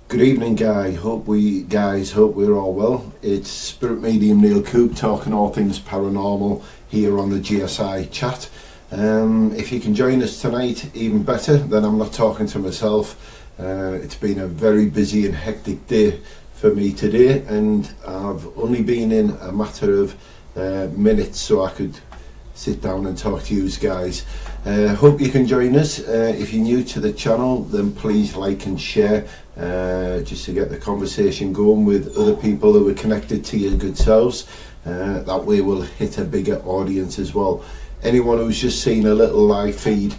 Good evening, guys. Hope we're all well. It's Spirit Medium Neil Coop talking all things paranormal here on the GSI chat. If you can join us tonight, even better. Then I'm not talking to myself. It's been a very busy and hectic day for me today, and I've only been in a matter of minutes, so I could sit down and talk to you guys. Hope you can join us. If you're new to the channel, then please like and share, just to get the conversation going with other people who are connected to your good selves. That way we'll hit a bigger audience as well. Anyone who's just seen a little live feed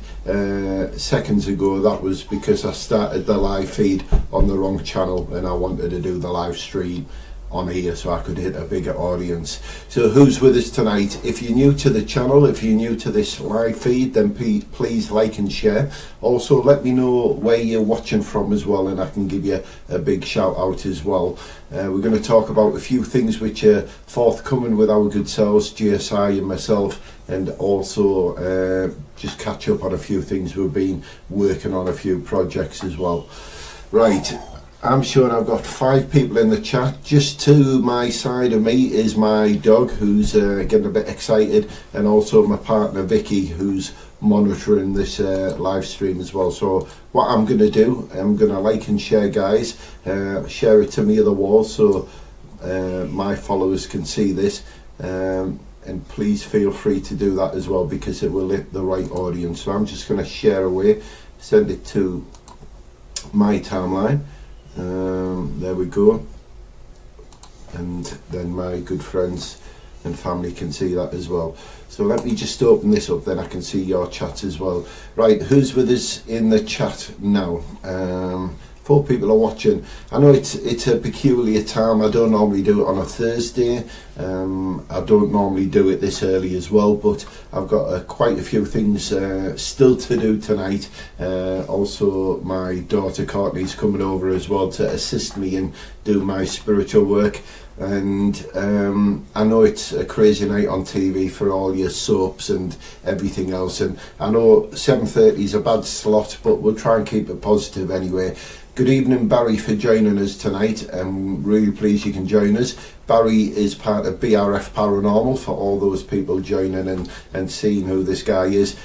seconds ago, that was because I started the live feed on the wrong channel and I wanted to do the live stream on here so I could hit a bigger audience. So who's with us tonight? If you're new to the channel, if you're new to this live feed, then please like and share. Also let me know where you're watching from as well, and I can give you a big shout out as well. We're going to talk about a few things which are forthcoming with our good selves, GSI and myself, and also just catch up on a few things. We've been working on a few projects as well. Right, I'm sure I've got 5 people in the chat. Just to my side of me is my dog, who's getting a bit excited, and also my partner Vicky, who's monitoring this live stream as well. So what I'm going to do, I'm going to like and share, guys. Share it to me other walls so my followers can see this. And please feel free to do that as well, because it will hit the right audience. So I'm just going to share away, send it to my timeline. There we go, and then my good friends and family can see that as well. So let me just open this up, then I can see your chat as well. Right, who's with us in the chat now? 4 people are watching. I know it's a peculiar time. I don't normally do it on a Thursday. I don't normally do it this early as well, but I've got quite a few things still to do tonight. Also, my daughter Courtney's coming over as well to assist me and do my spiritual work. And I know it's a crazy night on TV for all your soaps and everything else, and I know 7:30 is a bad slot, but we'll try and keep it positive anyway. Good evening, Barry, for joining us tonight. I'm really pleased you can join us. Barry is part of BRF Paranormal, for all those people joining and seeing who this guy is.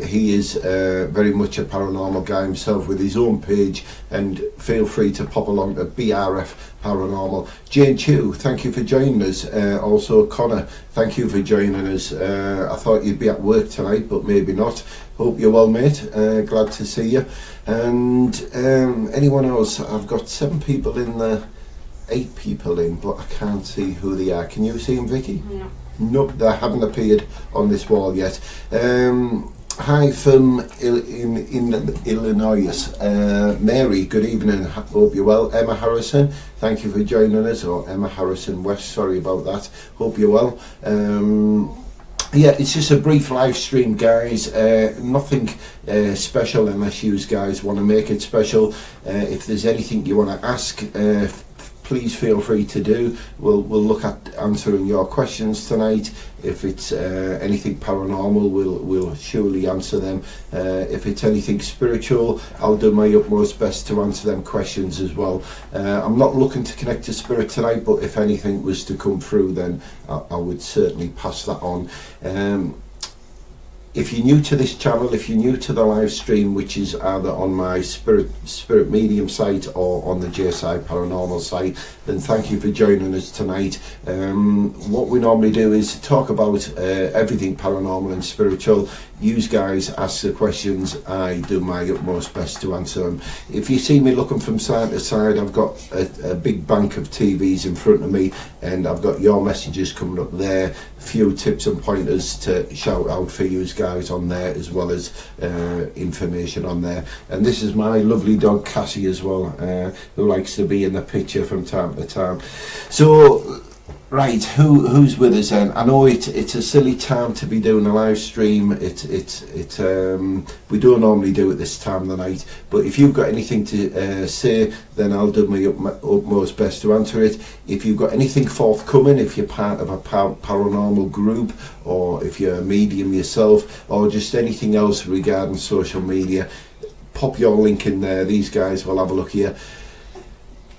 He is very much a paranormal guy himself with his own page, and feel free to pop along to BRF Paranormal. Jane Chu, thank you for joining us. Also Connor, thank you for joining us. I thought you'd be at work tonight, but maybe not. Hope you're well, mate. Glad to see you. And anyone else? I've got 7 people in there, 8 people in, but I can't see who they are. Can you see them, Vicky? No. Nope, they haven't appeared on this wall yet. Hi from Illinois. Mary, good evening. Hope you're well. Emma Harrison, thank you for joining us. Or Emma Harrison West, sorry about that. Hope you're well. Yeah, it's just a brief live stream, guys. Nothing special unless you guys want to make it special. If there's anything you want to ask, please feel free to do. We'll look at answering your questions tonight. If it's anything paranormal, we'll surely answer them. If it's anything spiritual, I'll do my utmost best to answer them questions as well. I'm not looking to connect to spirit tonight, but if anything was to come through, then I would certainly pass that on. If you're new to this channel, if you're new to the live stream, which is either on my Spirit Medium site or on the GSI Paranormal site, then thank you for joining us tonight. What we normally do is talk about everything paranormal and spiritual. You guys ask the questions, I do my utmost best to answer them. If you see me looking from side to side, I've got a big bank of TVs in front of me, and I've got your messages coming up there, a few tips and pointers to shout out for you guys on there, as well as information on there. And this is my lovely dog Cassie as well, who likes to be in the picture from time to time. So right, who's with us then? I know it's a silly time to be doing a live stream. We don't normally do it this time of the night, but if you've got anything to say, then I'll do my utmost best to answer it. If you've got anything forthcoming, if you're part of a paranormal group, or if you're a medium yourself, or just anything else regarding social media, pop your link in there. These guys will have a look here.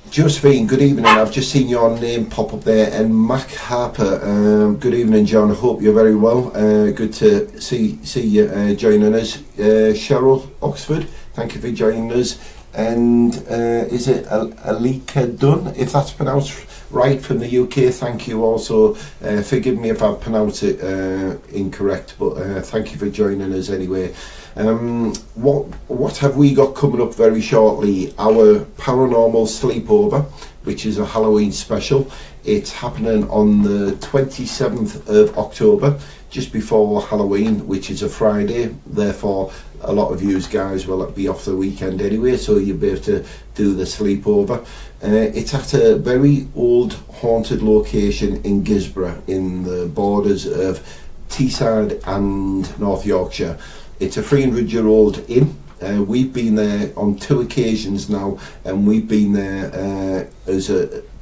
Josephine, good evening. I've just seen your name pop up there. And Mac Harper, good evening, John. I hope you're very well. Good to see you joining us. Cheryl Oxford, thank you for joining us. And is it Alika Dunn, if that's pronounced right, from the UK? Thank you also. Forgive me if I pronounce it incorrect, but thank you for joining us anyway. What have we got coming up very shortly? Our paranormal sleepover, which is a Halloween special. It's happening on the 27th of October, just before Halloween, which is a Friday. Therefore, a lot of you guys will be off the weekend anyway, so you'll be able to do the sleepover. It's at a very old haunted location in Gisborough, in the borders of Teesside and North Yorkshire. It's a 300-year-old inn. We've been there on 2 occasions now, and we've been there as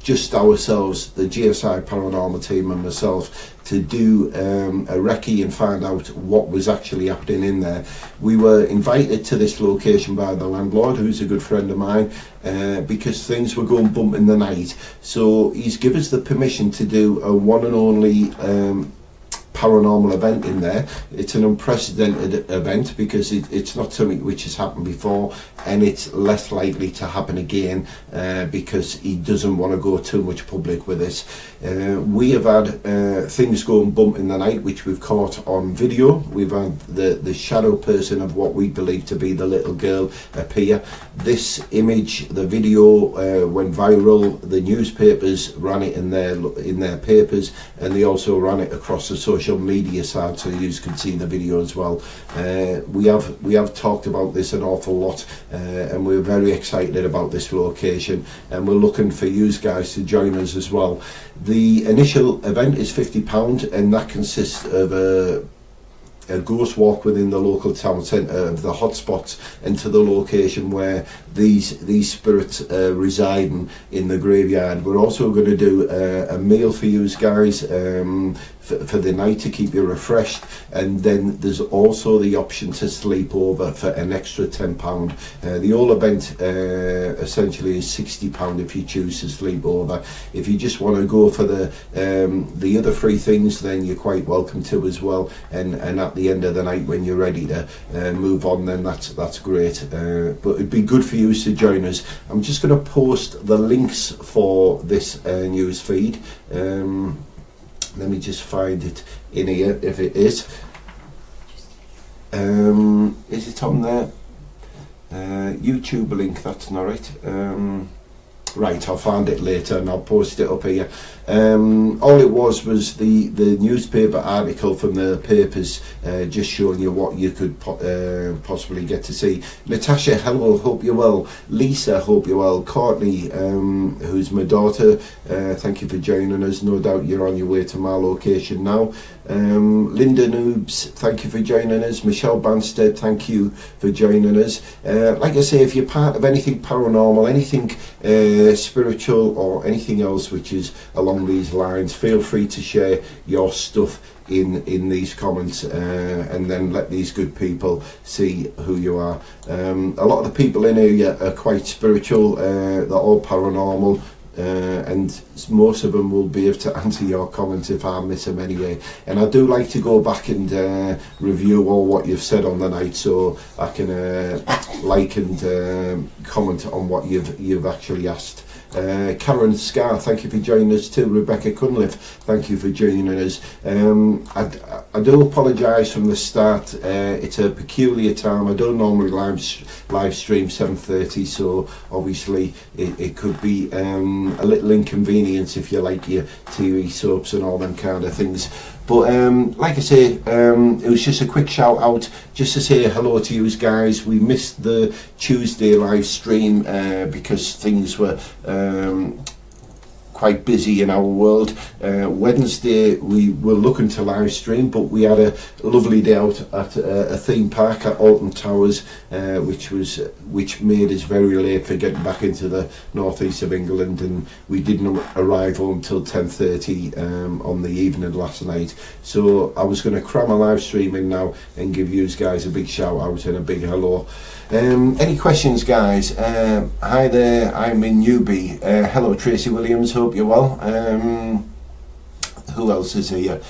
just ourselves, the GSI Paranormal team and myself, to do a recce and find out what was actually happening in there. We were invited to this location by the landlord, who's a good friend of mine, because things were going bump in the night. So he's given us the permission to do a one and only paranormal event in there. It's an unprecedented event because it's not something which has happened before, and it's less likely to happen again because he doesn't want to go too much public with this. We have had things going bump in the night which we've caught on video. We've had the shadow person of what we believe to be the little girl appear. This image, the video, went viral. The newspapers ran it in their papers, and they also ran it across the social media side, so you can see the video as well. We have talked about this an awful lot, and we're very excited about this location, and we're looking for you guys to join us as well. The initial event is £50, and that consists of a ghost walk within the local town centre of the hotspots and to the location where these spirits residing in the graveyard. We're also going to do a meal for you guys for the night to keep you refreshed, and then there's also the option to sleep over for an extra £10. The whole event essentially is £60 if you choose to sleep over. If you just want to go for the other 3 things, then you're quite welcome to as well, and at the end of the night when you're ready to move on, then that's great. But it'd be good for you to join us. I'm just going to post the links for this news feed. Let me just find it in here if it is. Is it on there? YouTube link, that's not it. Right, I'll find it later and I'll post it up here. All it was the newspaper article from the papers, just showing you what you could possibly get to see. Natasha, hello, hope you're well. Lisa, hope you're well. Courtney, who's my daughter, thank you for joining us. No doubt you're on your way to my location now. Linda Noobs, thank you for joining us. Michelle Banstead, thank you for joining us. Like I say, if you're part of anything paranormal, anything spiritual, or anything else which is along these lines, feel free to share your stuff in these comments, and then let these good people see who you are. A lot of the people in here are quite spiritual, they're all paranormal, and most of them will be able to answer your comments if I miss them anyway. And I do like to go back and review all what you've said on the night, so I can like and comment on what you've actually asked. Karen Scar, thank you for joining us too. Rebecca Cunliffe, thank you for joining us. I do apologise from the start. It's a peculiar time. I don't normally live stream 7:30, so obviously it could be a little inconvenience if you like your TV soaps and all them kind of things. But like I say, it was just a quick shout out just to say hello to you guys. We missed the Tuesday live stream because things were quite busy in our world. Wednesday we were looking to live stream, but we had a lovely day out at a theme park at Alton Towers, which made us very late for getting back into the northeast of England, and we didn't arrive home till 10:30 on the evening last night. So I was going to cram a live stream in now and give you guys a big shout out and a big hello. Any questions, guys? Hi there, I'm in Newby. Hello Tracy Williams, hope you're well. Who else is here?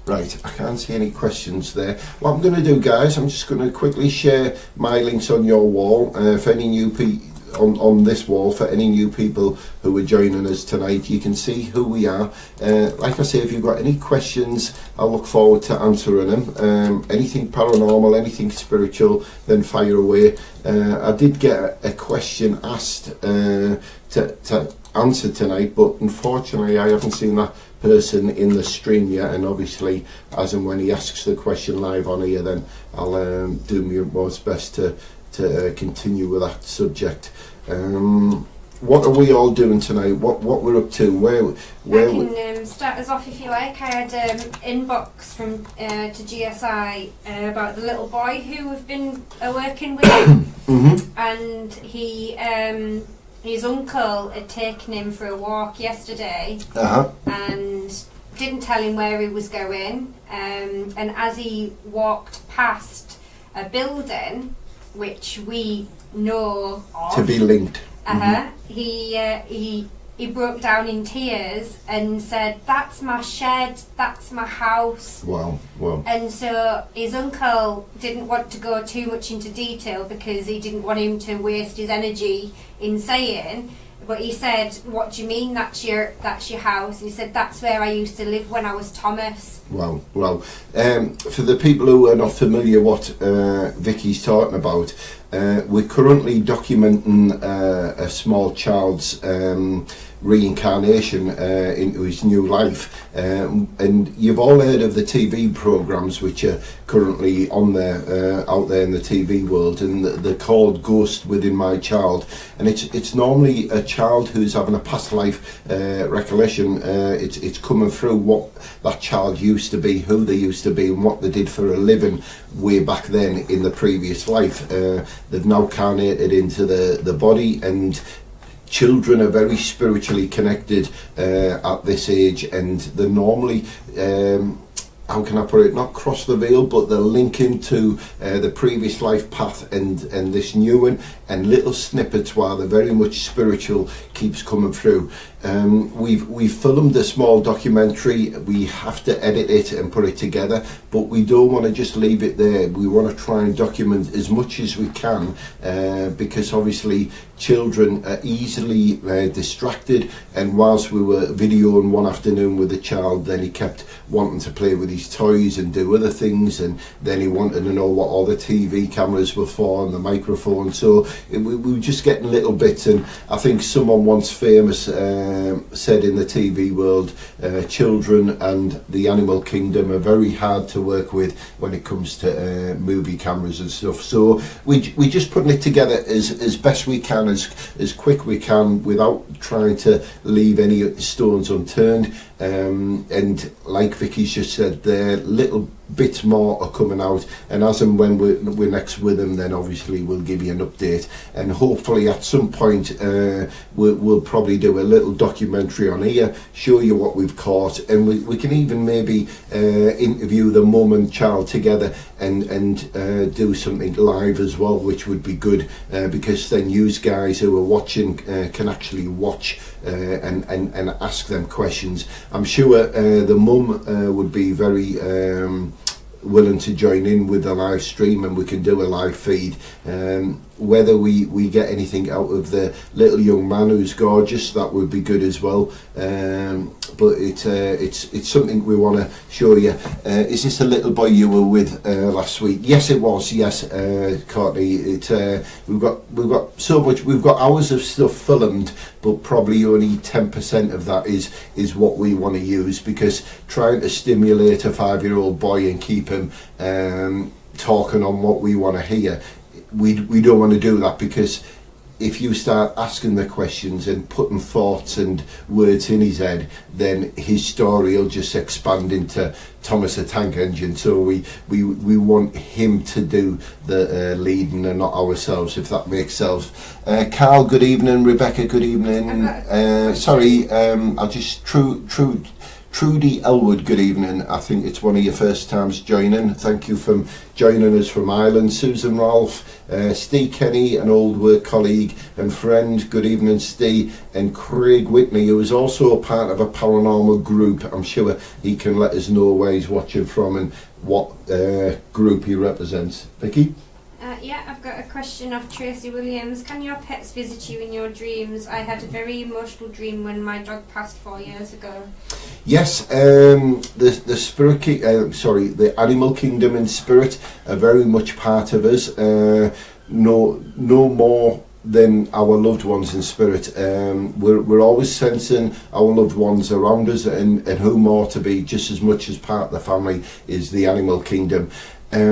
Right, I can't see any questions there. What I'm going to do, guys, I'm just going to quickly share my links on your wall. For any new people on this wall, for any new people who are joining us tonight, you can see who we are. Like I say, if you've got any questions, I'll look forward to answering them. Anything paranormal, anything spiritual, then fire away. I did get a question asked to answer tonight, but unfortunately I haven't seen that person in the stream yet, and obviously as and when he asks the question live on here, then I'll do my most best to continue with that subject. What are we all doing tonight? What we're up to? Where I can start us off if you like. I had inbox from to GSI about the little boy who we've been working with, and he his uncle had taken him for a walk yesterday, and didn't tell him where he was going, and as he walked past a building which we know of to be linked, he broke down in tears and said, "That's my shed, that's my house." Wow. And so his uncle didn't want to go too much into detail because he didn't want him to waste his energy in saying, but he said, "What do you mean that's your house?" And he said, "That's where I used to live when I was Thomas." Wow. For the people who are not familiar what Vicky's talking about, we're currently documenting a small child's reincarnation into his new life, and you've all heard of the TV programs which are currently on there, out there in the TV world, and they're called Ghost Within My Child, and it's normally a child who's having a past life recollection. It's coming through what that child used to be, who they used to be, and what they did for a living way back then in the previous life. They've now carnated into the body, and children are very spiritually connected at this age, and they're normally, how can I put it, not cross the veil, but they're linking to the previous life path and this new one, and little snippets, while they're very much spiritual, keeps coming through. We've filmed a small documentary. We have to edit it and put it together, but we don't want to just leave it there. We want to try and document as much as we can, because obviously children are easily distracted, and whilst we were videoing one afternoon with a child, then he kept wanting to play with his toys and do other things, and then he wanted to know what all the TV cameras were for and the microphone. So we were just getting little bits, and I think someone once famous said in the TV world, children and the animal kingdom are very hard to work with when it comes to movie cameras and stuff. So we just putting it together as best we can, as quick we can, without trying to leave any stones unturned. And like Vicky's just said there, little bits more are coming out, and as and when we're next with them, then obviously we'll give you an update, and hopefully at some point we'll probably do a little documentary on here, show you what we've caught, and we can even maybe interview the mum and child together and do something live as well, which would be good, because then you guys who are watching can actually watch and ask them questions. I'm sure the mum would be very willing to join in with the live stream, and we can do a live feed. Whether we get anything out of the little young man who's gorgeous, that would be good as well. But it's something we want to show you. Is this a little boy you were with last week? Yes, it was. Yes, Courtney. We've got so much. We've got hours of stuff filmed, but probably only 10% of that is what we want to use, because trying to stimulate a 5-year-old boy and keep him talking on what we want to hear, we don't want to do that, because if you start asking the questions and putting thoughts and words in his head, then his story will just expand into Thomas the Tank Engine. So we want him to do the leading and not ourselves, if that makes sense. Carl, good evening. Rebecca, good evening. I'll just Trudy Elwood, good evening. I think it's one of your first times joining. Thank you for joining us from Ireland. Susan Rolfe, Steve Kenny, an old work colleague and friend. Good evening, Steve. And Craig Whitney, who is also a part of a paranormal group. I'm sure he can let us know where he's watching from and what group he represents. Vicky? Yeah, I've got a question of Tracy Williams. Can your pets visit you in your dreams? I had a very emotional dream when my dog passed 4 years ago. Yes, the spirit, the animal kingdom and spirit are very much part of us. No more than our loved ones in spirit. We're always sensing our loved ones around us, and who more to be just as much as part of the family is the animal kingdom.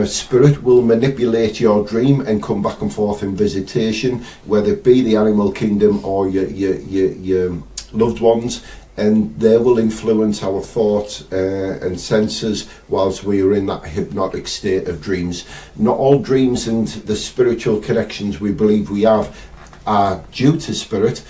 Spirit will manipulate your dream and come back and forth in visitation, whether it be the animal kingdom or your loved ones, and they will influence our thoughts and senses whilst we are in that hypnotic state of dreams. Not all dreams and the spiritual connections we believe we have are due to spirit.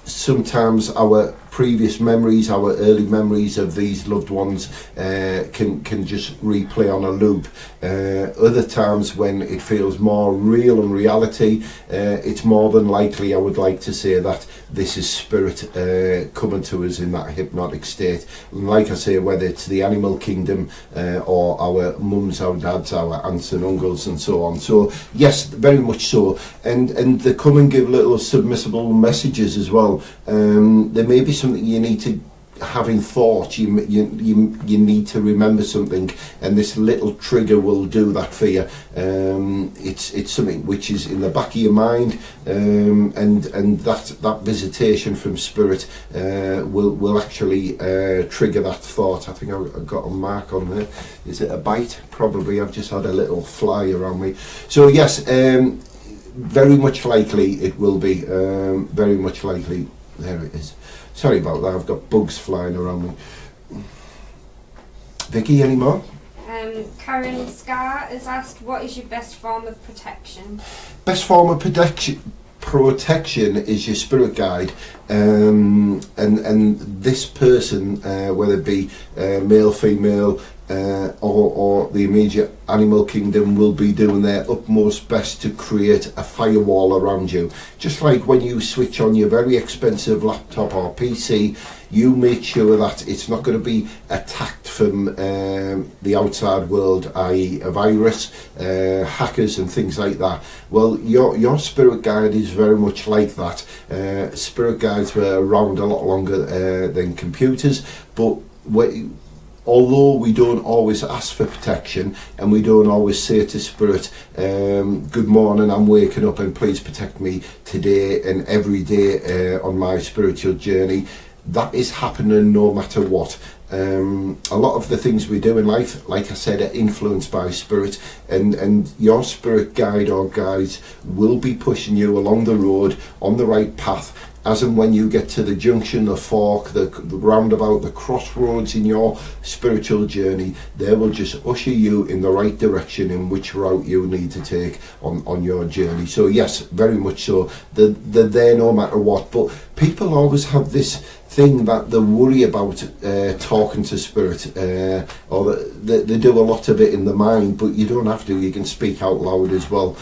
Sometimes our previous memories, our early memories of these loved ones can just replay on a loop. Other times when it feels more real and reality, it's more than likely, I would like to say, that this is spirit coming to us in that hypnotic state. And like I say, whether it's the animal kingdom or our mums, our dads, our aunts and uncles and so on. So yes, very much so. And they come and give little submissible messages as well. There may be something you need to have in thought. You need to remember something, and this little trigger will do that for you. It's something which is in the back of your mind, and that visitation from spirit will actually trigger that thought. I think I've got a mark on there. Is it a bite? Probably. I've just had a little fly around me. So yes, very much likely it will be. Very much likely. There it is. Sorry about that, I've got bugs flying around me. Vicky, any more? Karen Scar has asked, what is your best form of protection? Best form of protection is your spirit guide, and this person, whether it be male, female, or the immediate animal kingdom, will be doing their utmost best to create a firewall around you. Just like when you switch on your very expensive laptop or PC, you make sure that it's not going to be attacked from the outside world, i.e. a virus, hackers and things like that. Well, your spirit guide is very much like that. Spirit guides were around a lot longer than computers, but although we don't always ask for protection and we don't always say to spirit, good morning, I'm waking up and please protect me today and every day on my spiritual journey, that is happening no matter what. A lot of the things we do in life, like I said, are influenced by spirit, and your spirit guide or guides will be pushing you along the road on the right path. As and when you get to the junction, the fork, the roundabout, the crossroads in your spiritual journey, they will just usher you in the right direction in which route you need to take on your journey. So yes, very much so. They're there no matter what. But people always have this thing that they worry about talking to spirit, or they do a lot of it in the mind, but you don't have to. You can speak out loud as well.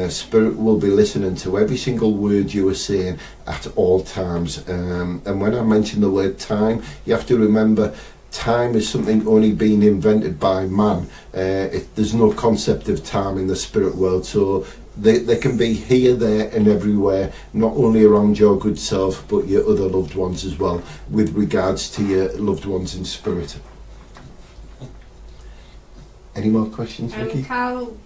Spirit will be listening to every single word you are saying at all times. And when I mention the word time, you have to remember time is something only being invented by man. There's no concept of time in the spirit world, so they can be here, there and everywhere, not only around your good self but your other loved ones as well, with regards to your loved ones in spirit. Any more questions, Vicky? Carl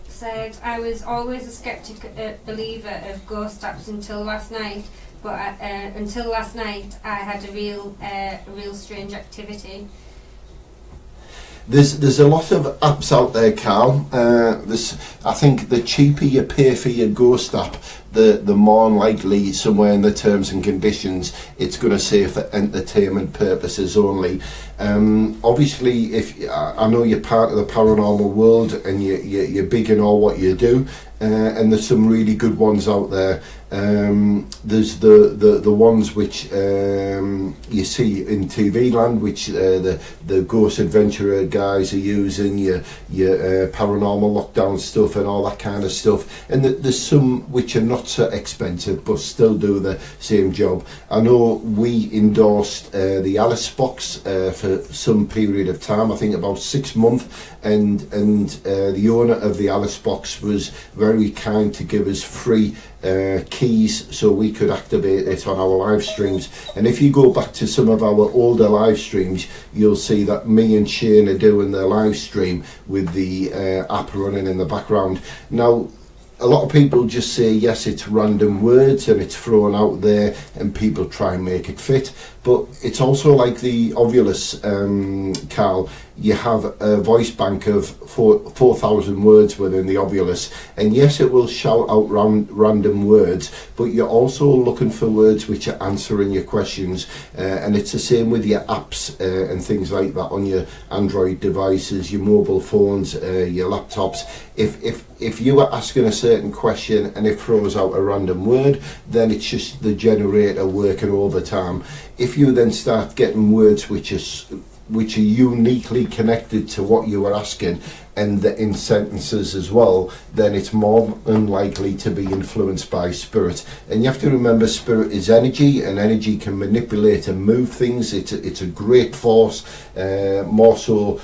said, I was always a skeptic believer of ghost apps until last night, but until last night I had a real strange activity. There's a lot of apps out there, Carl. I think the cheaper you pay for your ghost app, the more likely somewhere in the terms and conditions it's going to say for entertainment purposes only. Obviously, if I know you're part of the paranormal world and you're big in all what you do, and there's some really good ones out there. There's the ones which you see in TV land, which the Ghost Adventurer guys are using, your paranormal lockdown stuff and all that kind of stuff. And there's some which are not so expensive but still do the same job. I know we endorsed the Alice box for some period of time, I think about 6 months, and the owner of the Alice box was very kind to give us free keys so we could activate it on our live streams. And if you go back to some of our older live streams, you'll see that me and Shane are doing the live stream with the app running in the background. Now, a lot of people just say, yes, it's random words and it's thrown out there and people try and make it fit. But it's also like the Ovilus, Carl. You have a voice bank of 4,000 words within the Ovilus. And yes, it will shout out random words, but you're also looking for words which are answering your questions. And it's the same with your apps and things like that on your Android devices, your mobile phones, your laptops. If you are asking a certain question and it throws out a random word, then it's just the generator working overtime. If you then start getting words which are uniquely connected to what you are asking, and in sentences as well, then it's more unlikely to be influenced by spirit. And you have to remember, spirit is energy, and energy can manipulate and move things. It's a great force. More so,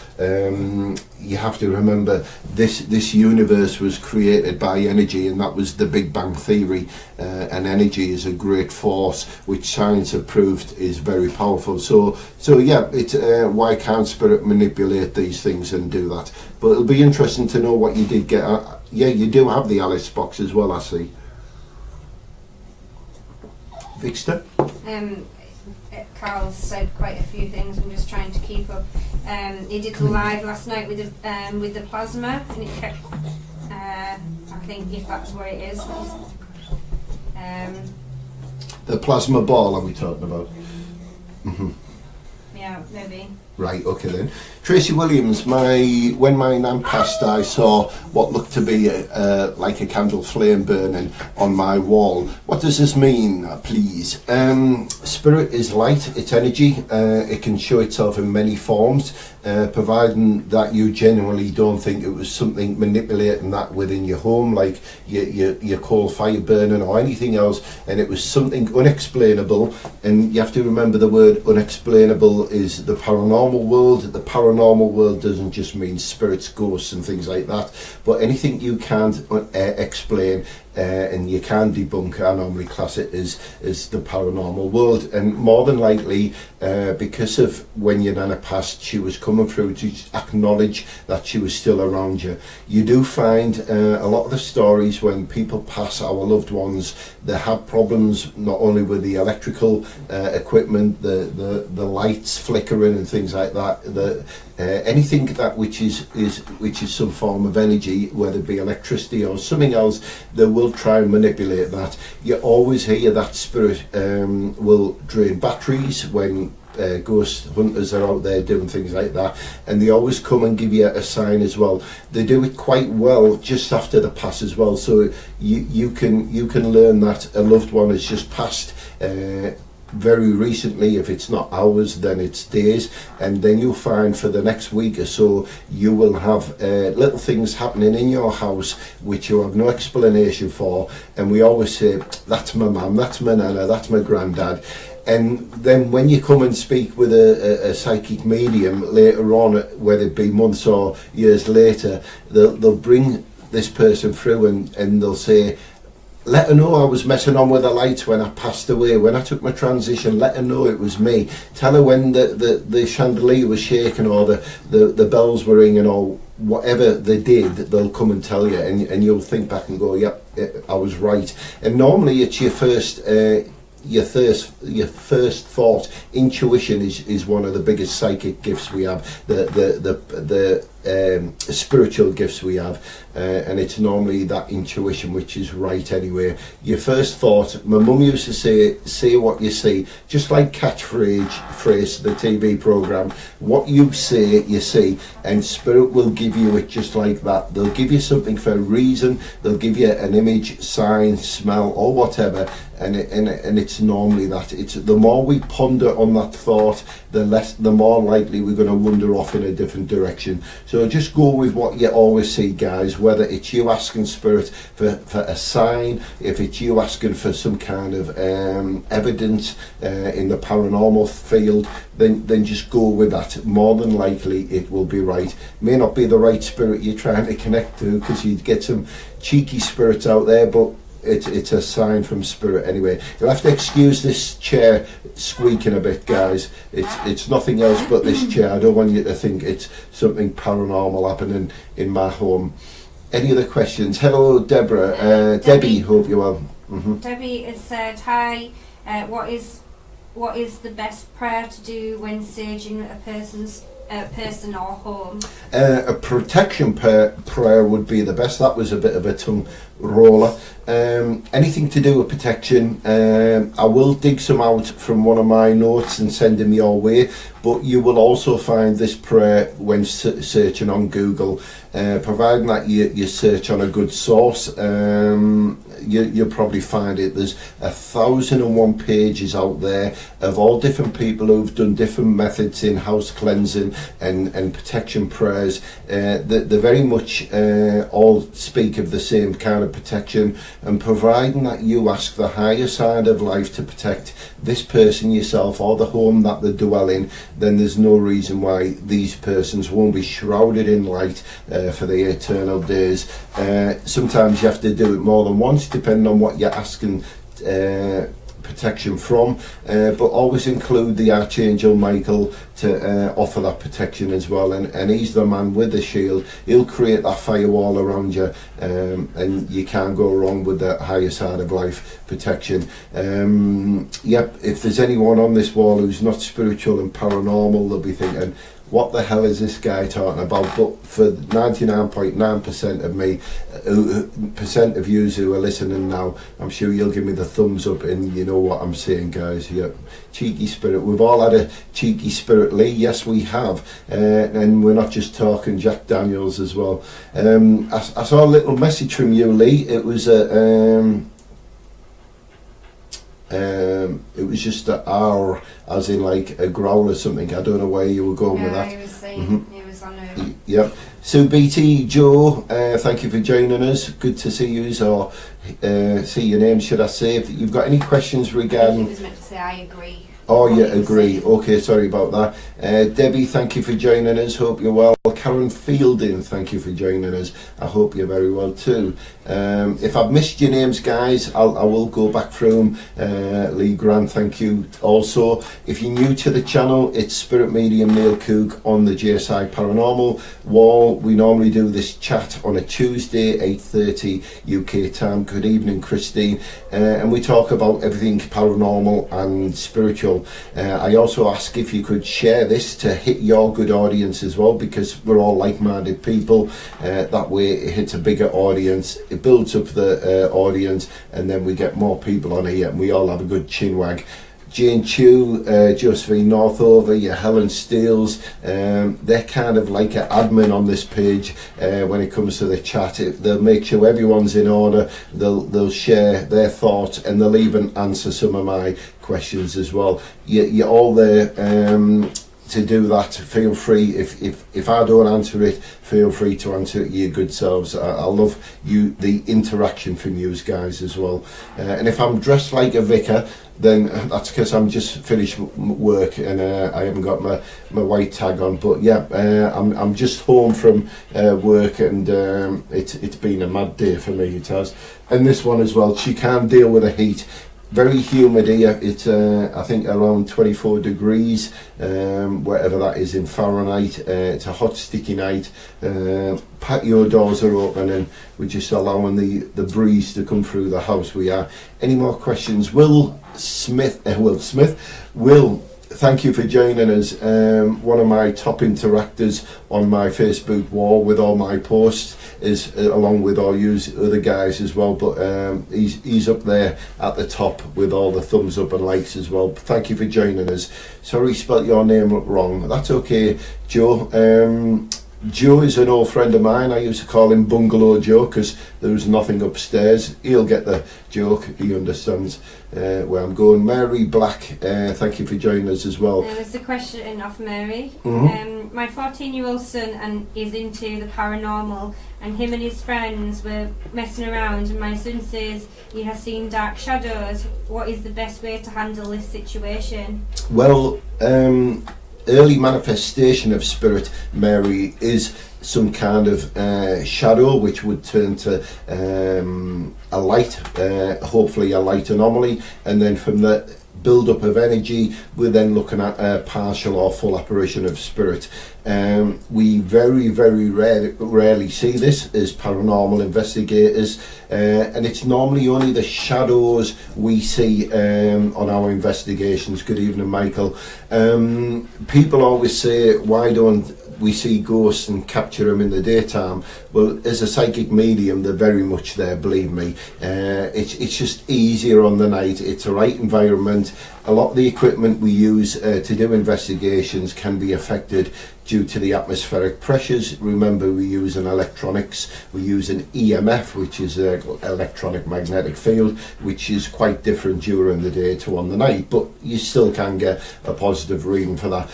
you have to remember this universe was created by energy, and that was the Big Bang Theory. And energy is a great force, which science have proved is very powerful. So yeah, it's why can't spirit manipulate these things and do that? But it'll be interesting to know what you did get. Yeah, you do have the Alice box as well, I see. Vixter? Carl said quite a few things. I'm just trying to keep up. He did the live last night with the plasma, and it kept. I think if that's what it is. The plasma ball are we talking about? Mm-hmm. Yeah, maybe. Right, okay then. Tracy Williams, when my nan passed, I saw what looked to be like a candle flame burning on my wall. What does this mean, please? Spirit is light, it's energy. It can show itself in many forms, providing that you genuinely don't think it was something manipulating that within your home, like your coal fire burning or anything else, and it was something unexplainable. And you have to remember the word unexplainable is the paranormal world. The paranormal world doesn't just mean spirits, ghosts and things like that, but anything you can't explain and you can debunk, I normally class it as the paranormal world. And more than likely, because of when your nana passed, she was coming through to acknowledge that she was still around you. You do find a lot of the stories when people pass, our loved ones, they have problems not only with the electrical equipment, the lights flickering and things like that. Anything that which is some form of energy, whether it be electricity or something else, they will try and manipulate that. You always hear that spirit will drain batteries when ghost hunters are out there doing things like that, and they always come and give you a sign as well. They do it quite well just after the pass as well, so you can learn that a loved one has just passed very recently. If it's not hours, then it's days, and then you'll find for the next week or so you will have little things happening in your house which you have no explanation for. And we always say, that's my mum, that's my nana, that's my granddad. And then when you come and speak with a psychic medium later on, whether it be months or years later, they'll bring this person through and they'll say, let her know I was messing on with the lights when I passed away, when I took my transition. Let her know it was me. Tell her when the chandelier was shaking or the bells were ringing or whatever they did, they'll come and tell you, and you'll think back and go, yep, I was right. And normally it's your first your first thought. Intuition is one of the biggest psychic gifts we have, the spiritual gifts we have, and it's normally that intuition which is right anyway. Your first thought, my mum used to say what you see, just like phrase the TV program, what you say you see, and spirit will give you it just like that. They'll give you something for a reason, they'll give you an image, sign, smell, or whatever, and it's normally that. It's the more we ponder on that thought, the more likely we're going to wander off in a different direction. So just go with what you always see, guys, whether it's you asking spirit for a sign, if it's you asking for some kind of evidence in the paranormal field, then just go with that. More than likely it will be right. May not be the right spirit you're trying to connect to, because you'd get some cheeky spirits out there, but it's a sign from spirit anyway. You'll have to excuse this chair squeaking a bit, guys. It's nothing else but this chair. I don't want you to think it's something paranormal happening in my home. Any other questions? Hello, Deborah. Debbie, hope you're well. Debbie has said, hi, what is the best prayer to do when saging a person or home? A protection prayer would be the best. That was a bit of a tongue roller. Anything to do with protection, I will dig some out from one of my notes and send them your way, but you will also find this prayer when searching on Google, providing that you search on a good source. You'll probably find it. There's 1,001 pages out there of all different people who've done different methods in house cleansing and protection prayers. They very much all speak of the same kind of protection, and providing that you ask the higher side of life to protect this person, yourself, or the home that they dwell in, then there's no reason why these persons won't be shrouded in light for the eternal days. Sometimes you have to do it more than once, depending on what you're asking protection from, but always include the Archangel Michael to offer that protection as well, and he's the man with the shield. He'll create that firewall around you, and you can't go wrong with the higher side of life protection. Yep, if there's anyone on this wall who's not spiritual and paranormal, they'll be thinking, what the hell is this guy talking about? But for 99.9% of me, percent of yous who are listening now, I'm sure you'll give me the thumbs up, and you know what I'm saying, guys. Yep. Cheeky spirit. We've all had a cheeky spirit, Lee. Yes, we have. And we're not just talking Jack Daniels as well. I saw a little message from you, Lee. It was it was just an R, as in like a growl or something. I don't know where you were going with that. He was saying he was on a... Yep. So BT Joe, thank you for joining us. Good to see you, or see your name, should I say. If you've got any questions regarding... He was meant to say, I agree. Oh, yeah, agree. Okay, sorry about that. Debbie, thank you for joining us. Hope you're well. Karen Fielding, thank you for joining us. I hope you're very well too. If I've missed your names, guys, I will go back through them. Lee Grant, thank you also. If you're new to the channel, it's Spirit Medium Neil Cook on the GSI Paranormal wall. We normally do this chat on a Tuesday, 8:30 UK time. Good evening, Christine. And we talk about everything paranormal and spiritual. I also ask if you could share this to hit your good audience as well, because we're all like-minded people. That way it hits a bigger audience, it builds up the audience, and then we get more people on here and we all have a good chinwag. Jane Chu, Josephine Northover, your Helen Steels, they're kind of like an admin on this page when it comes to the chat. They'll make sure everyone's in order, they'll share their thoughts, and they'll even answer some of my questions as well. You're all there to do that. Feel free, if I don't answer it, feel free to answer it your good selves. I love the interaction from you guys as well. And if I'm dressed like a vicar, then that's because I'm just finished work and I haven't got my white tag on. But yeah, I'm just home from work, and it's been a mad day for me, it has. And this one as well, she can't deal with the heat. very humid here. It's I think around 24 degrees, whatever that is in Fahrenheit. It's a hot, sticky night. Patio doors are open and we're just allowing the breeze to come through the house. We are. Any more questions? Will Smith, thank you for joining us. One of my top interactors on my Facebook wall with all my posts is along with all you other guys as well, but he's up there at the top with all the thumbs up and likes as well. Thank you for joining us. Sorry, spelt your name wrong. That's okay, Joe. Joe is an old friend of mine. I used to call him Bungalow Joe because there was nothing upstairs. He'll get the joke. He understands where I'm going. Mary Black, thank you for joining us as well. There's a question off Mary. Mm-hmm. My 14-year-old son is into the paranormal, and him and his friends were messing around, and my son says he has seen dark shadows. What is the best way to handle this situation? Well, early manifestation of spirit, Mary, is some kind of shadow which would turn to a light, hopefully a light anomaly, and then from the build up of energy we're then looking at a partial or full apparition of spirit. We very rarely see this as paranormal investigators, and it's normally only the shadows we see on our investigations. Good evening, Michael. People always say, why don't we see ghosts and capture them in the daytime? Well, as a psychic medium, they're very much there, believe me. It's just easier on the night. It's a right environment. A lot of the equipment we use to do investigations can be affected due to the atmospheric pressures. Remember, we use an electronics, we use an EMF, which is an electronic magnetic field, which is quite different during the day to on the night, but you still can get a positive reading for that.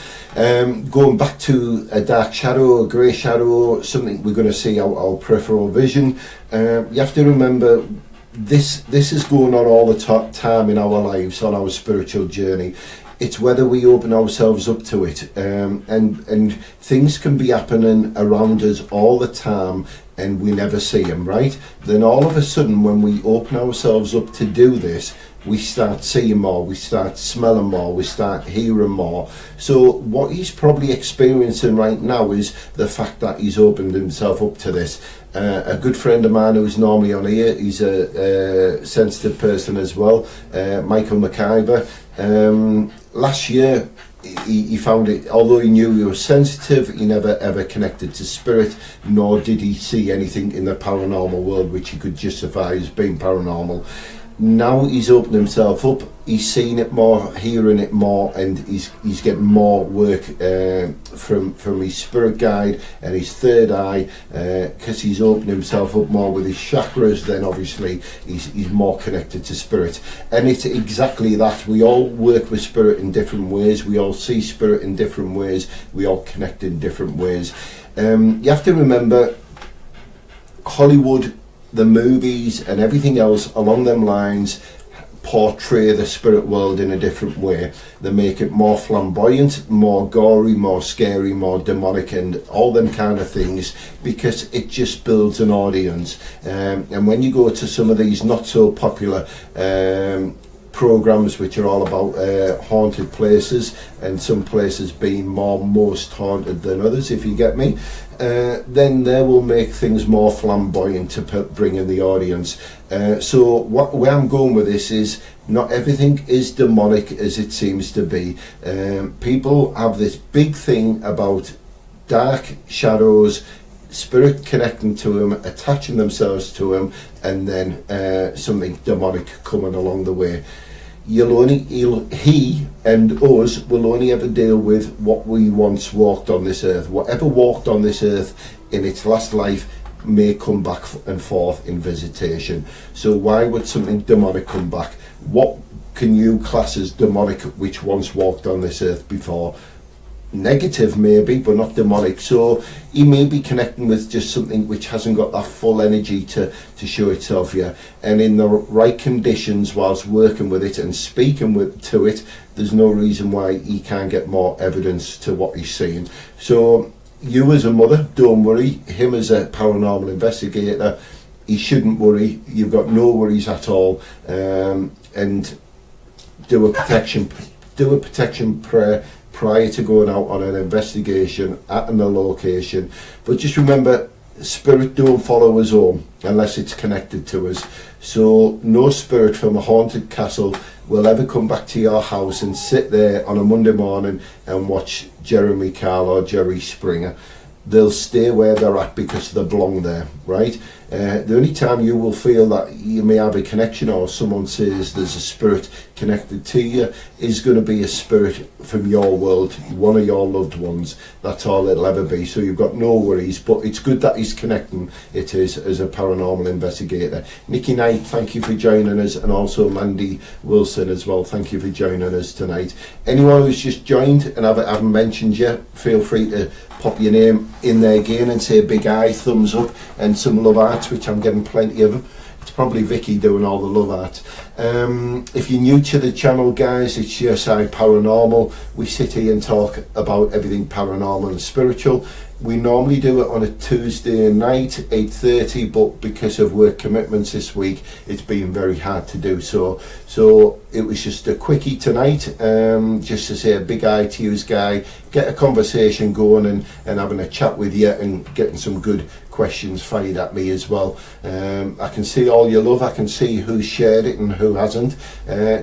Going back to a dark shadow, a grey shadow, something we're going to see our peripheral vision. You have to remember, this is going on all the time in our lives, on our spiritual journey. It's whether we open ourselves up to it, and things can be happening around us all the time and we never see them, right? Then all of a sudden, when we open ourselves up to do this, we start seeing more, we start smelling more, we start hearing more. So what he's probably experiencing right now is the fact that he's opened himself up to this. A good friend of mine who's normally on here, he's a sensitive person as well, Michael McIver. Last year he found it, although he knew he was sensitive, he never ever connected to spirit, nor did he see anything in the paranormal world which he could justify as being paranormal. Now he's opened himself up, he's seeing it more, hearing it more, and he's getting more work from his spirit guide and his third eye, because he's opened himself up more with his chakras. Then obviously he's more connected to spirit, and it's exactly that. We all work with spirit in different ways, we all see spirit in different ways, we all connect in different ways. You have to remember, Hollywood, the movies and everything else along them lines portray the spirit world in a different way. They make it more flamboyant, more gory, more scary, more demonic, and all them kind of things, because it just builds an audience. And when you go to some of these not so popular programs which are all about haunted places, and some places being most haunted than others, if you get me, then they will make things more flamboyant to bring in the audience. So where I'm going with this is, not everything is demonic as it seems to be. People have this big thing about dark shadows, spirit connecting to him, attaching themselves to him, and then something demonic coming along the way. He and us will only ever deal with what we once walked on this earth. Whatever walked on this earth in its last life may come back and forth in visitation. So why would something demonic come back? What can you class as demonic which once walked on this earth before? Negative maybe, but not demonic. So he may be connecting with just something which hasn't got that full energy to show itself here, and in the right conditions whilst working with it and speaking to it, there's no reason why he can't get more evidence to what he's seeing. So you as a mother, don't worry. Him as a paranormal investigator, he shouldn't worry. You've got no worries at all. And do a protection prayer prior to going out on an investigation at a location. But just remember, spirit don't follow us home unless it's connected to us. So no spirit from a haunted castle will ever come back to your house and sit there on a Monday morning and watch Jeremy Kyle or Jerry Springer. They'll stay where they're at because they belong there, right? The only time you will feel that you may have a connection or someone says there's a spirit connected to you is going to be a spirit from your world, one of your loved ones. That's all it'll ever be. So you've got no worries, but it's good that he's connecting, it is, as a paranormal investigator. Nikki Knight, thank you for joining us, and also Mandy Wilson as well, thank you for joining us tonight. Anyone who's just joined and I haven't mentioned you, feel free to pop your name in there again and say big eye, thumbs up, and some love arts, which I'm getting plenty of them. It's probably Vicky doing all the love art. If you're new to the channel, guys, it's GSI Paranormal. We sit here and talk about everything paranormal and spiritual. We normally do it on a Tuesday night, 8:30, but because of work commitments this week, it's been very hard to do so. So it was just a quickie tonight, just to say a big eye to you, Guy, get a conversation going and having a chat with you and getting some good questions fired at me as well. I can see all your love, I can see who shared it and who hasn't.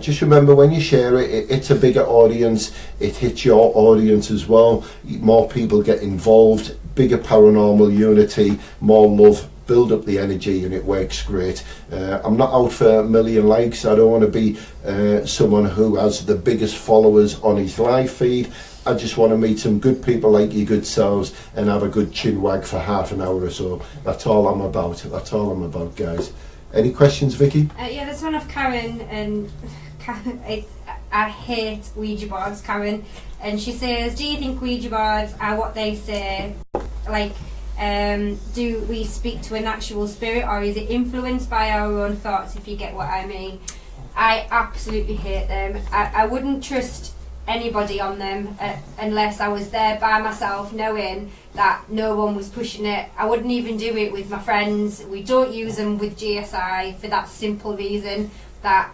Just remember, when you share it, it's a bigger audience, it hits your audience as well, more people get involved, bigger paranormal unity, more love, build up the energy, and it works great. I'm not out for a million likes. I don't want to be someone who has the biggest followers on his live feed. I just want to meet some good people like you good selves and have a good chin wag for half an hour or so. That's all I'm about. That's all I'm about, guys. Any questions, Vicky? Yeah, there's one of Karen, and I hate Ouija boards, Karen. And she says, do you think Ouija boards are what they say? Like, do we speak to an actual spirit, or is it influenced by our own thoughts, if you get what I mean? I absolutely hate them. I wouldn't trust anybody on them unless I was there by myself, knowing that no one was pushing it. I wouldn't even do it with my friends. We don't use them with GSI for that simple reason that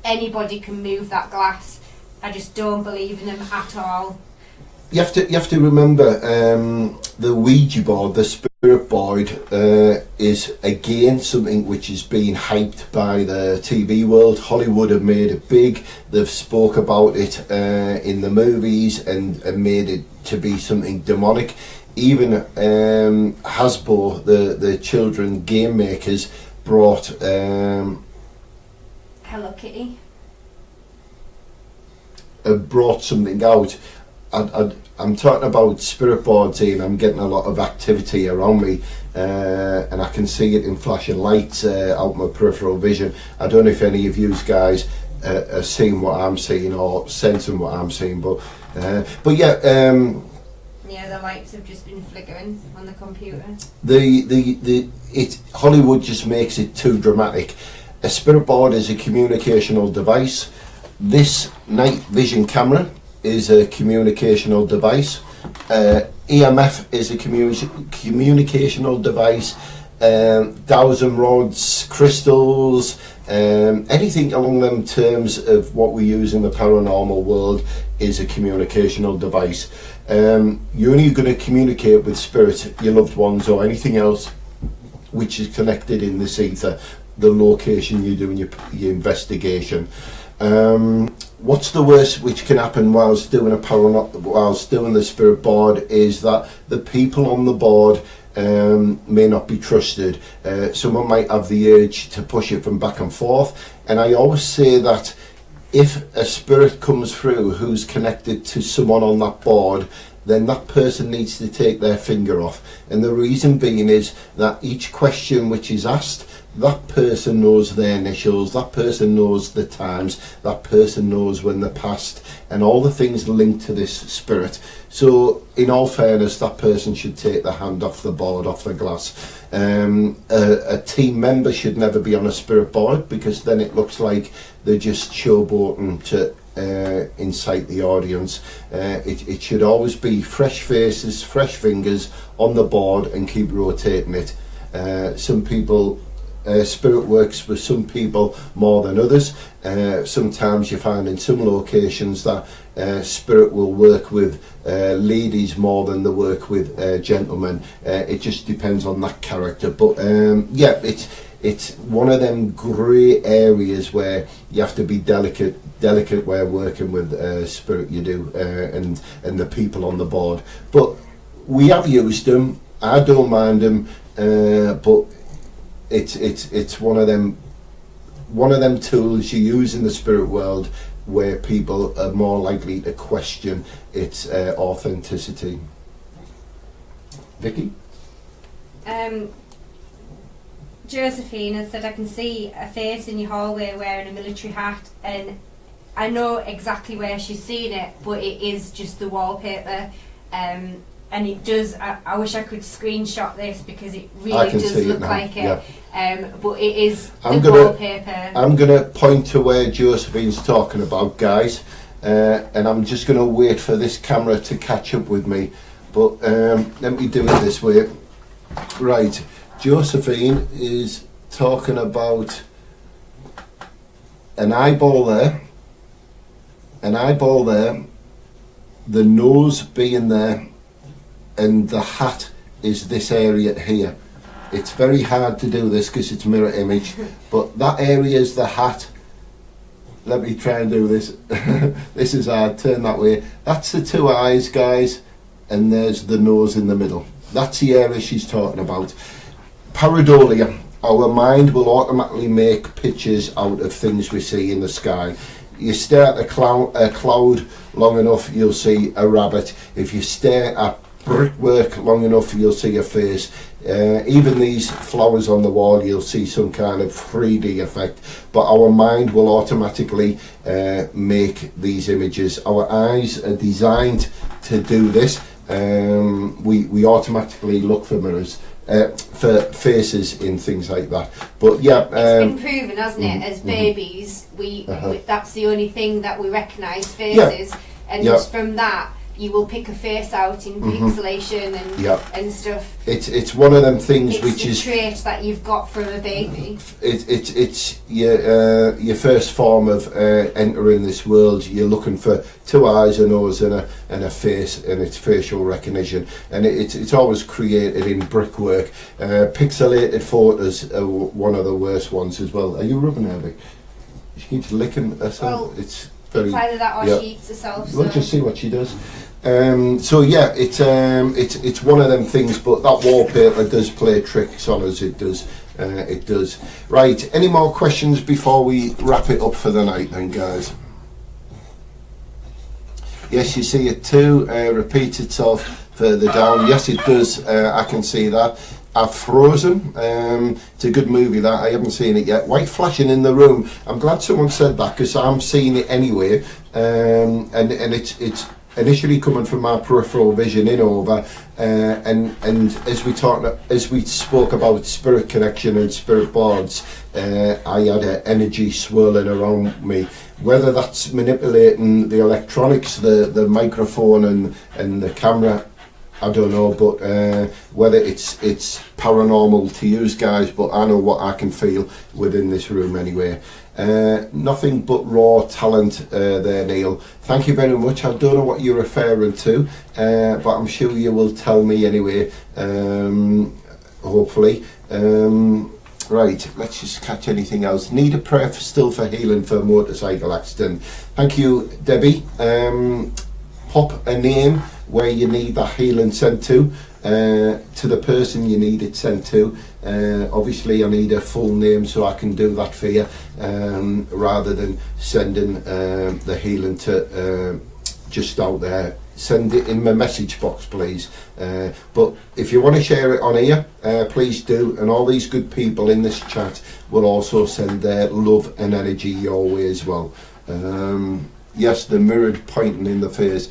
anybody can move that glass. I just don't believe in them at all. You have to remember, the Ouija board, the spirit board, is again something which is being hyped by the TV world. Hollywood have made it big. They've spoke about it in the movies and made it to be something demonic. Even Hasbro, the children game makers, brought Hello Kitty. Brought something out. I'm talking about spirit boards here, and I'm getting a lot of activity around me, and I can see it in flashing lights out my peripheral vision. I don't know if any of you guys are seeing what I'm seeing or sensing what I'm seeing, but yeah. Yeah, the lights have just been flickering on the computer. Hollywood just makes it too dramatic. A spirit board is a communicational device. This night vision camera is a communicational device. EMF is a communicational device. Dowsing rods, crystals, anything along them terms of what we use in the paranormal world is a communicational device. You're only going to communicate with spirit, your loved ones, or anything else which is connected in this ether, the location you're doing your investigation. What's the worst which can happen whilst doing the spirit board is that the people on the board may not be trusted. Someone might have the urge to push it from back and forth, and I always say that if a spirit comes through who's connected to someone on that board, then that person needs to take their finger off. And the reason being is that each question which is asked, that person knows their initials, that person knows the times, that person knows when they passed, and all the things linked to this spirit. So in all fairness, that person should take their hand off the board, off the glass. A team member should never be on a spirit board, because then it looks like they're just showboating to incite the audience. It should always be fresh faces, fresh fingers on the board, and keep rotating it. Some people Spirit works with some people more than others. Sometimes you find in some locations that Spirit will work with ladies more than they work with gentlemen. It just depends on that character. But yeah, it's one of them grey areas where you have to be delicate where working with Spirit you do, and the people on the board. But we have used them. I don't mind them, but it's one of them tools you use in the spirit world where people are more likely to question its authenticity. Vicky? Josephine has said, I can see a face in your hallway wearing a military hat, and I know exactly where she's seen it, but it is just the wallpaper. And it does, I wish I could screenshot this because it really does look like it. Yeah. But it is wallpaper. I'm going to point to where Josephine's talking about, guys. And I'm just going to wait for this camera to catch up with me. But let me do it this way. Right. Josephine is talking about an eyeball there. The nose being there. And the hat is this area here. It's very hard to do this because it's mirror image, but that area is the hat. Let me try and do this. This is hard. Turn that way. That's the two eyes, guys, and there's the nose in the middle. That's the area she's talking about. Pareidolia. Our mind will automatically make pictures out of things we see in the sky. You stare at a cloud long enough, you'll see a rabbit. If you stare at brickwork long enough, you'll see a face. Even these flowers on the wall, you'll see some kind of 3D effect. But our mind will automatically make these images. Our eyes are designed to do this. We automatically look for mirrors, for faces in things like that. But yeah, it's been proven, hasn't it? As babies, we that's the only thing that we recognise, faces, and just from that. You will pick a face out in pixelation and stuff. It's one of them things which is a trait that you've got from a baby. It's your first form of entering this world. You're looking for two eyes, a nose, and a face, and it's facial recognition. And it's always created in brickwork. Pixelated photos are one of the worst ones as well. Are you rubbing her, Vic? She keeps licking herself. Well, it's either that or she eats herself. We'll just see what she does. So yeah, it's one of them things, but that wallpaper does play tricks on us. It does. Right. Any more questions before we wrap it up for the night, then, guys? Yes, you see it too. Repeats itself further down. Yes, it does. I can see that. I've Frozen. It's a good movie that. I haven't seen it yet. White flashing in the room. I'm glad someone said that because I'm seeing it anyway. And it's initially coming from my peripheral vision in over. And as we spoke about spirit connection and spirit boards, I had an energy swirling around me. Whether that's manipulating the electronics, the microphone and the camera, I don't know, but whether it's paranormal to you guys, but I know what I can feel within this room anyway. Nothing but raw talent there, Neil. Thank you very much. I don't know what you're referring to, but I'm sure you will tell me anyway, hopefully. Right, let's just catch anything else. Need a prayer still for healing for a motorcycle accident. Thank you, Debbie. Pop a name where you need that healing sent to the person you need it sent to. Obviously I need a full name so I can do that for you, rather than sending the healing to just out there. Send it in my message box, please. But if you want to share it on here, please do, and all these good people in this chat will also send their love and energy your way as well. Yes, the mirrored pointing in the face.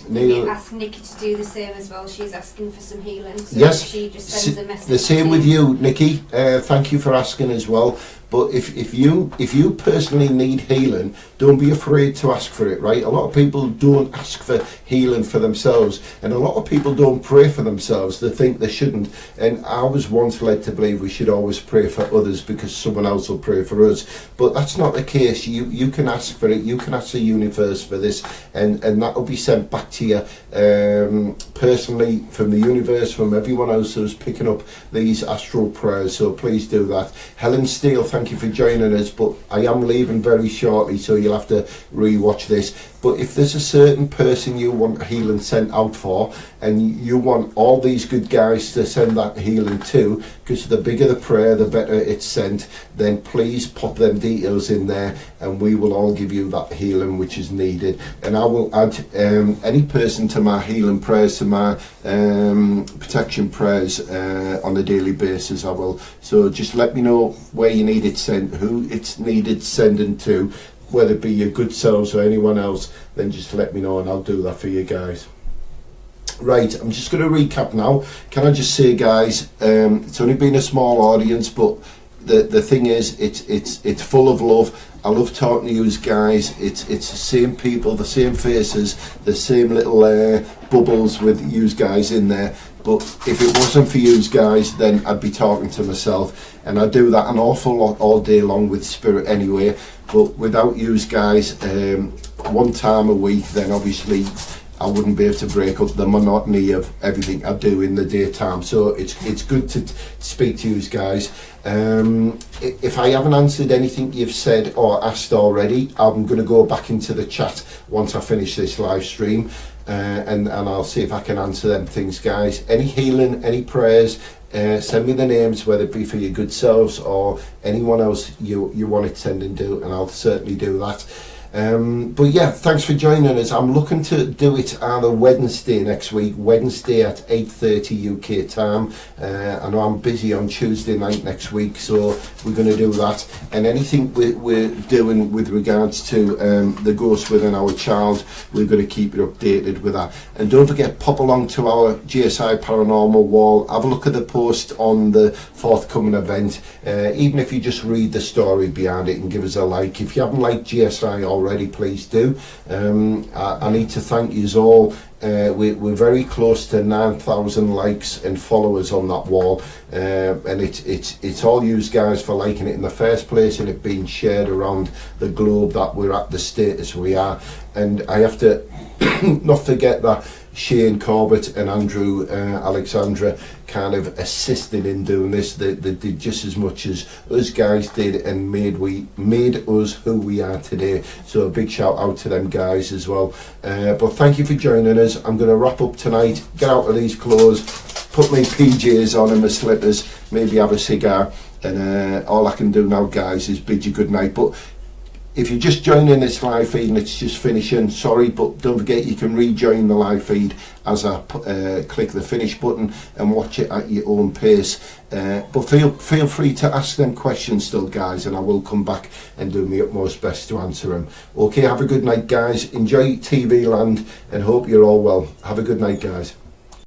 Neil, ask Nikki to do the same as well. She's asking for some healing. So yes, she just sends a message. The same with you, Nikki. Thank you for asking as well. But if you personally need healing, don't be afraid to ask for it, right? A lot of people don't ask for healing for themselves, and a lot of people don't pray for themselves. They think they shouldn't, and I was once led to believe we should always pray for others because someone else will pray for us. But that's not the case. You can ask for it. You can ask the universe for this, and that will be sent back to you personally from the universe, from everyone else who's picking up these astral prayers. So please do that. Helen Steele, thank you for joining us, but I am leaving very shortly, so you'll have to re-watch this. But if there's a certain person you want healing sent out for, and you want all these good guys to send that healing to, because the bigger the prayer, the better it's sent, then please pop them details in there, and we will all give you that healing which is needed. And I will add any person to my healing prayers, to my protection prayers on a daily basis. I will. So just let me know where you need it sent, who it's needed sending to, whether it be your good selves or anyone else. Then just let me know and I'll do that for you guys. Right, I'm just going to recap now. Can I just say, guys, it's only been a small audience, but the thing is, it's full of love. I love talking to you guys. It's the same people, the same faces, the same little bubbles with you guys in there. But if it wasn't for you guys, then I'd be talking to myself, and I do that an awful lot all day long with spirit anyway. But without you guys, one time a week, then obviously I wouldn't be able to break up the monotony of everything I do in the daytime. So it's good to speak to you guys. If I haven't answered anything you've said or asked already, I'm going to go back into the chat once I finish this live stream, and I'll see if I can answer them things, guys. Any healing, any prayers, send me the names, whether it be for your good selves or anyone else you want it sending to, and I'll certainly do that. But yeah, thanks for joining us. I'm looking to do it either Wednesday next week, Wednesday at 8:30 UK time. I know I'm busy on Tuesday night next week, so we're going to do that. And anything we're doing with regards to the ghost within our child, we're going to keep you updated with that. And don't forget, pop along to our GSI Paranormal wall, have a look at the post on the forthcoming event, even if you just read the story behind it and give us a like. If you haven't liked GSI already, please do. I need to thank you all. We're very close to 9,000 likes and followers on that wall, and it's all you guys for liking it in the first place, and it being shared around the globe that we're at the status we are. And I have to not forget that Shane Corbett and Andrew Alexandra kind of assisted in doing this. They did just as much as us guys did, and made us who we are today. So a big shout out to them guys as well. But thank you for joining us. I'm going to wrap up tonight, get out of these clothes, put my PJs on and my slippers, maybe have a cigar, and all I can do now, guys, is bid you good night. But if you're just joining this live feed and it's just finishing, sorry, but don't forget you can rejoin the live feed as I click the finish button and watch it at your own pace. But feel free to ask them questions still, guys, and I will come back and do my utmost best to answer them. Okay, have a good night, guys. Enjoy TV land and hope you're all well. Have a good night, guys.